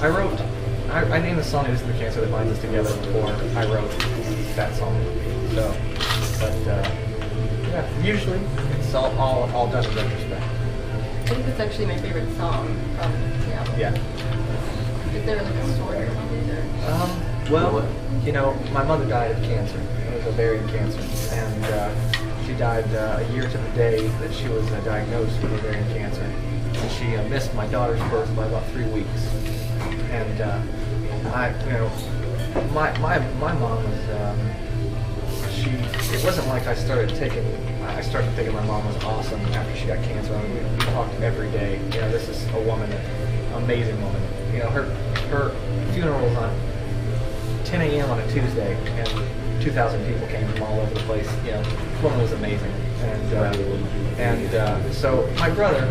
I named the song "It Is the Cancer That Binds Us Together" before I wrote that song. So, but yeah, usually it's all done in retrospect. I think that's actually my favorite song from the album. Yeah. Is there like a story or something? Well, you know, my mother died of cancer. It was ovarian cancer, and she died a year to the day that she was diagnosed with ovarian cancer. And she missed my daughter's birth by about 3 weeks. And my mom was it wasn't like I started thinking my mom was awesome after she got cancer. I mean, we talked every day. You know, this is a woman, amazing woman. You know, her funeral was on 10 a.m. on a Tuesday, and 2,000 people came from all over the place. You know, the woman was amazing. And so my brother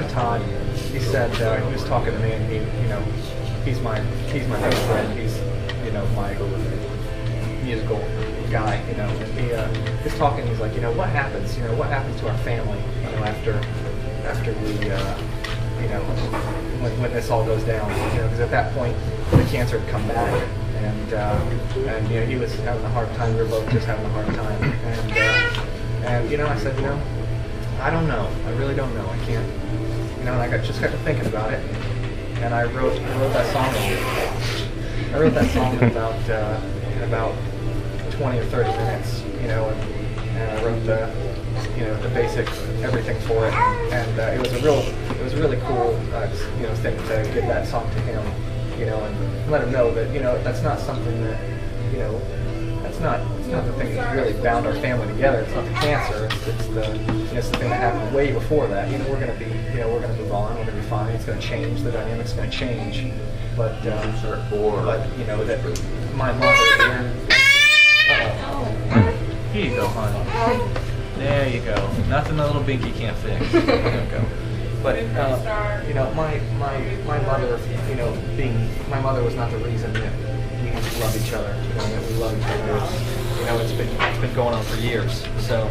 Todd, he said he was talking to me, and he's my best friend. He's my musical guy. And he was talking. He's like, what happens? What happens to our family? After we when this all goes down. Because at that point the cancer had come back, and he was having a hard time. We were both just having a hard time, and I said, I don't know. I really don't know. I can't. And I just got to thinking about it, and I wrote that song. I wrote that song in about 20 or 30 minutes. And I wrote the basic everything for it, and it was a really cool thing to give that song to him, and let him know that that's not something that it's not the thing that really bound our family together. It's not the cancer. It's the thing that happened way before that. We're gonna move on. We're gonna be fine. It's gonna change. The dynamic's gonna change. But that my mother. Here you go, honey. There you go. Nothing a little binky can't fix. There you go. But my mother, my mother was not the reason that we love each other. That we love each other. It's been going on for years. So,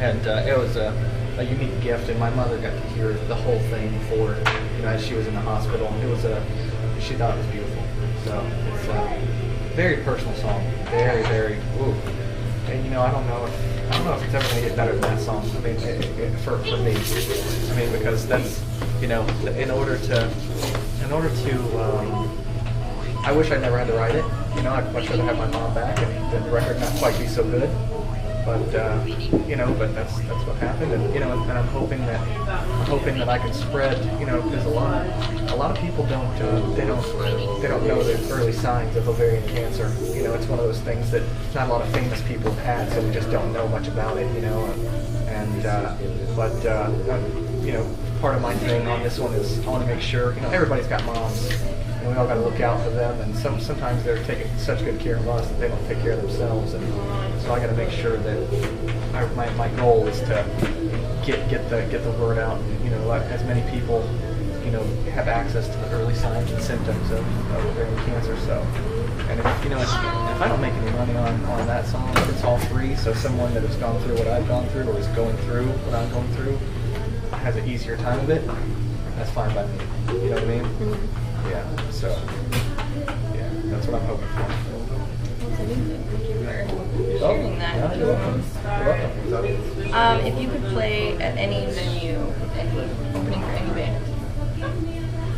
and it was a unique gift, and my mother got to hear the whole thing before, as she was in the hospital. It was she thought it was beautiful. So it's a very personal song. Very, very. Ooh. And I don't know if it's ever gonna get better than that song. I mean, for me. I mean, because that's in order to I wish I never had to write it. I'd much rather have my mom back and the record not quite be so good. But but that's what happened, and and I'm hoping that I can spread, because a lot of people don't know the early signs of ovarian cancer. It's one of those things that not a lot of famous people have had, so we just don't know much about it. Part of my thing on this one is I want to make sure everybody's got moms. And we all got to look out for them, and sometimes they're taking such good care of us that they don't take care of themselves, and so I got to make sure that my goal is to get the word out, and let as many people have access to the early signs and symptoms of ovarian cancer. So, and if I don't make any money on that song, it's all free. So someone that has gone through what I've gone through, or is going through what I'm going through, has an easier time of it. That's fine by me. You know what I mean? Mm-hmm. Yeah, so, that's what I'm hoping for. Thank you for sharing that. Yeah, you're welcome. If you could play at any venue, opening for any band?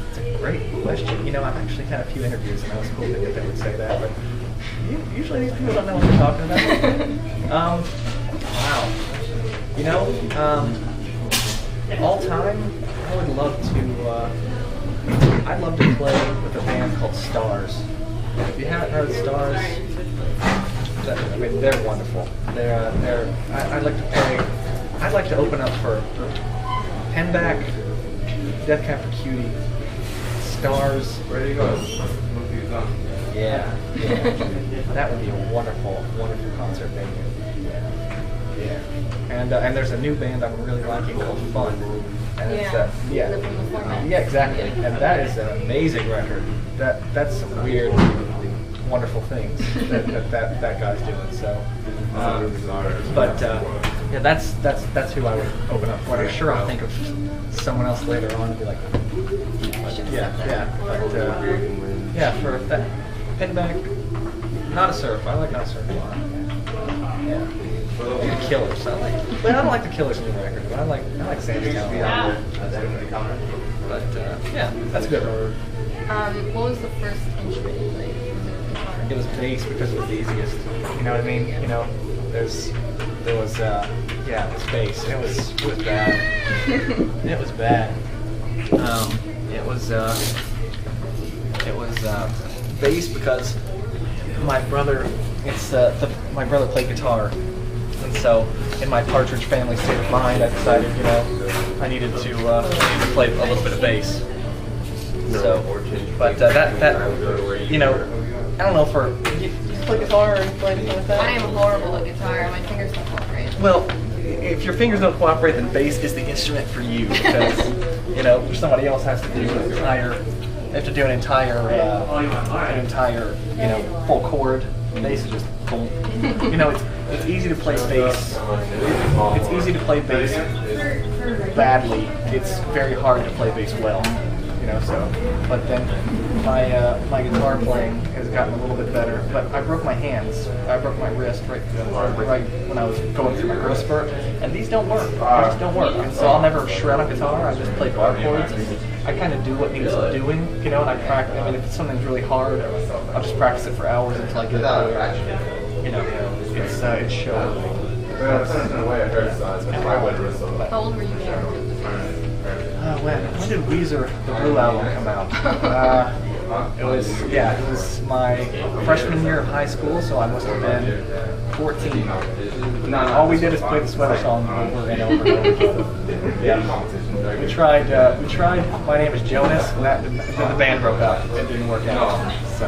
It's a great question. I'm actually had a few interviews, and I was hoping that they would say that, but usually these people don't know what they're talking about. Wow. All time, I would love to. I'd love to play with a band called Stars. If you haven't heard Stars, they're wonderful. I'd like to play. I'd like to open up for Penback, Death Cab for Cutie, Stars. Ready to go? Yeah. That would be a wonderful concert venue. Yeah. And there's a new band I'm really liking called Fun. And yeah, exactly. And that is an amazing record. That's some weird, wonderful things that guy's doing. So, that's who I would open up for. I'm sure I'll think of someone else later on and be like, But yeah, for that pinback, not a surf. I like not surf a lot. Yeah. And the Killers. I don't like the Killers new record, but I like Sam's Town. But yeah, that's a good one. What was the first instrument you played? Was it guitar? It was bass because it was the easiest. You know what I mean? You know, there was it was bass. It was bad. It was bad. It was bass because my brother my brother played guitar, and so in my Partridge Family state of mind, I decided, you know, I needed to play a little bit of bass. So, but that you know, I don't know you play guitar or play anything like that? I am horrible at guitar. My fingers don't cooperate. Well, if your fingers don't cooperate, then bass is the instrument for you, because you know, somebody else has to do an entire you know, full chord. Bass is just boom. You know, it's easy to play bass. It's easy to play bass badly. It's very hard to play bass well. You know, so, but then my guitar playing has gotten a little bit better. But I broke my hands. I broke my wrist right when I was going through my growth spurt, and these don't work. They just don't work. And so I'll never shred a guitar. I just play bar chords. I kind of do what needs doing, you know, and I practice. I mean, if something's really hard, I'll just practice it for hours until I get it. You know, it's show. How old were you there? When did Weezer, the Blue album, come out? It was my freshman year of high school, so I must have been 14. All we did is play the Sweater Song over and over and over again. Yeah. We tried My Name is Jonas, and then the band broke up. It didn't work out. So,